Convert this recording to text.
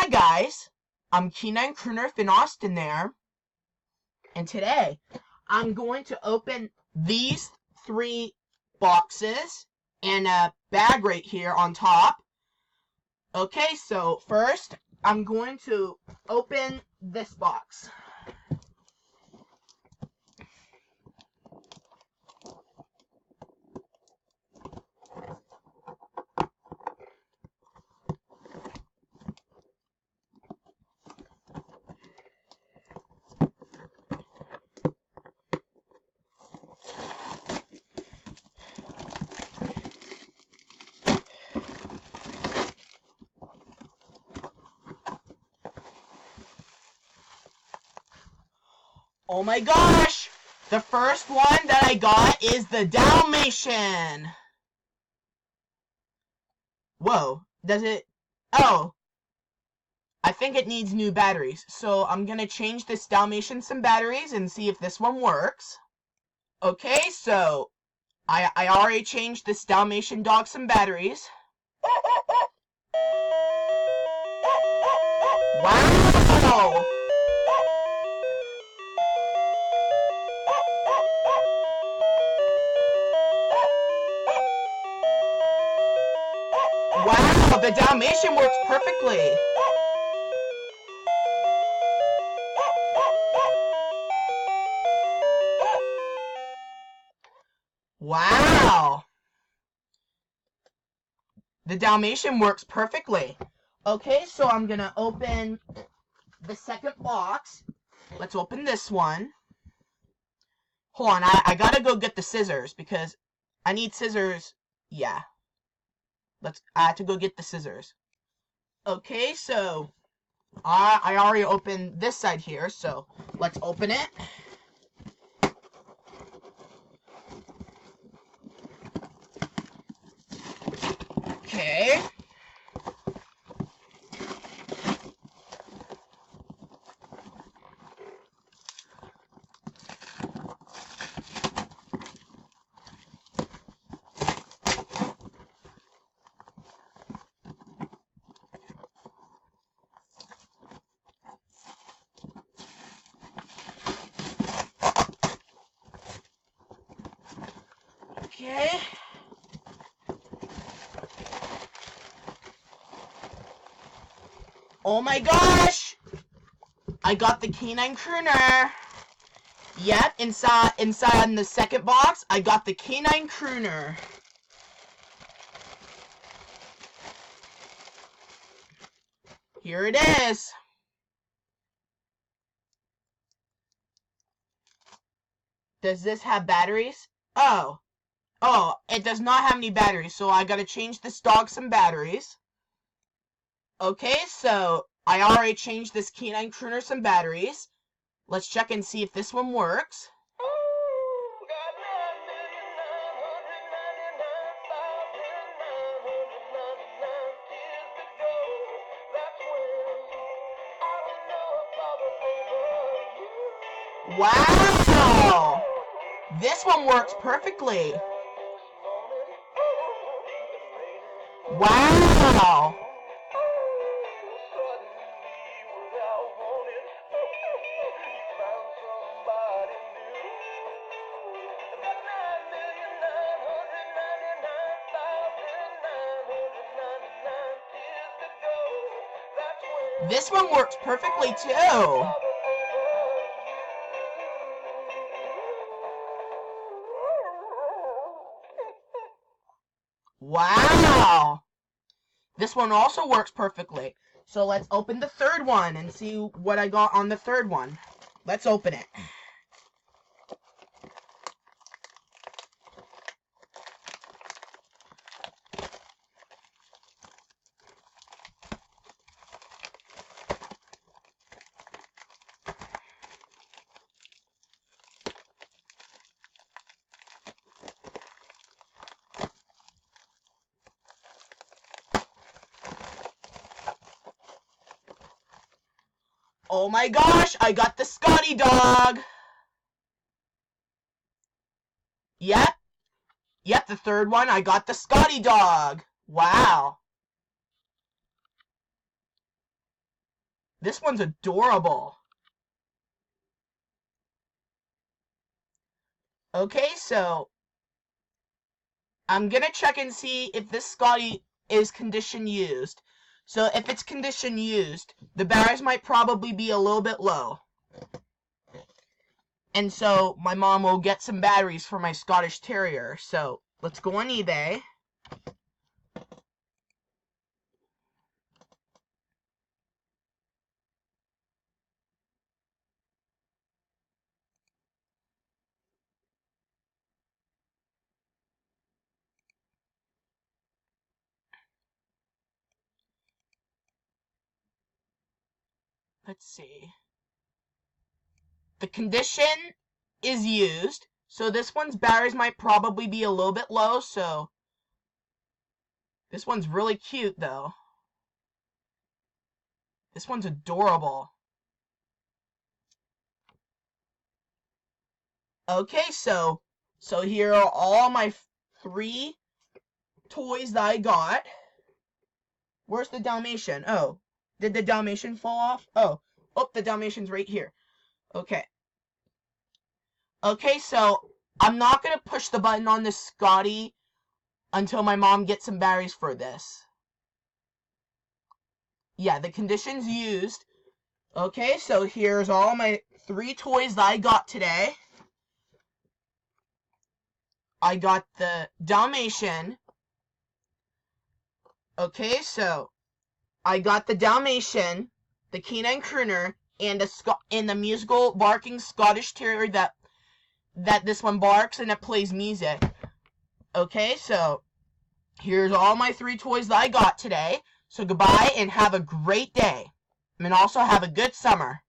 Hi guys, I'm K9 Crooner Finn Austin there, and today I'm going to open these 3 boxes and a bag right here on top. Okay, so first I'm going to open this box. Oh my gosh! The first one that I got is the Dalmatian! Whoa, does it... Oh, I think it needs new batteries, so I'm gonna change this Dalmatian some batteries and see if this one works. Okay, so I already changed this Dalmatian dog some batteries. Wow! Wow, the Dalmatian works perfectly. Wow! The Dalmatian works perfectly. Okay, so I'm gonna open the second box. Let's open this one. Hold on, I gotta go get the scissors because I need scissors. Yeah. I have to go get the scissors. Okay, so I already opened this side here, so let's open it. Okay. Okay. Oh my gosh! I got the K9 Crooner. Yep, inside in the second box, I got the K9 Crooner. Here it is. Does this have batteries? Oh, it does not have any batteries, so I gotta change this dog some batteries. Okay, so I already changed this K9 Crooner some batteries. Let's check and see if this one works. Wow! This one works perfectly. Wow! This one works perfectly too. Wow! This one also works perfectly. So let's open the third one and see what I got on the third one. Let's open it. Oh my gosh, I got the Scotty dog! Yep, the third one, I got the Scotty dog! Wow! This one's adorable. Okay, so I'm gonna check and see if this Scotty is condition used. So if it's condition used, the batteries might probably be a little bit low. And so my mom will get some batteries for my Scottish Terrier. So let's go on eBay. Let's see. The condition is used. So this one's batteries might probably be a little bit low. So this one's really cute though. This one's adorable. Okay, so here are all my 3 toys that I got. Where's the Dalmatian? Oh, did the Dalmatian fall off? Oh, the Dalmatian's right here. Okay. Okay, so I'm not going to push the button on this Scotty until my mom gets some batteries for this. Yeah, the condition's used. Okay, so here's all my 3 toys that I got today. I got the Dalmatian. Okay, so I got the Dalmatian, the Canine Crooner, and the musical barking Scottish Terrier that this one barks and it plays music. Okay, so here's all my 3 toys that I got today. So goodbye and have a great day. And also have a good summer.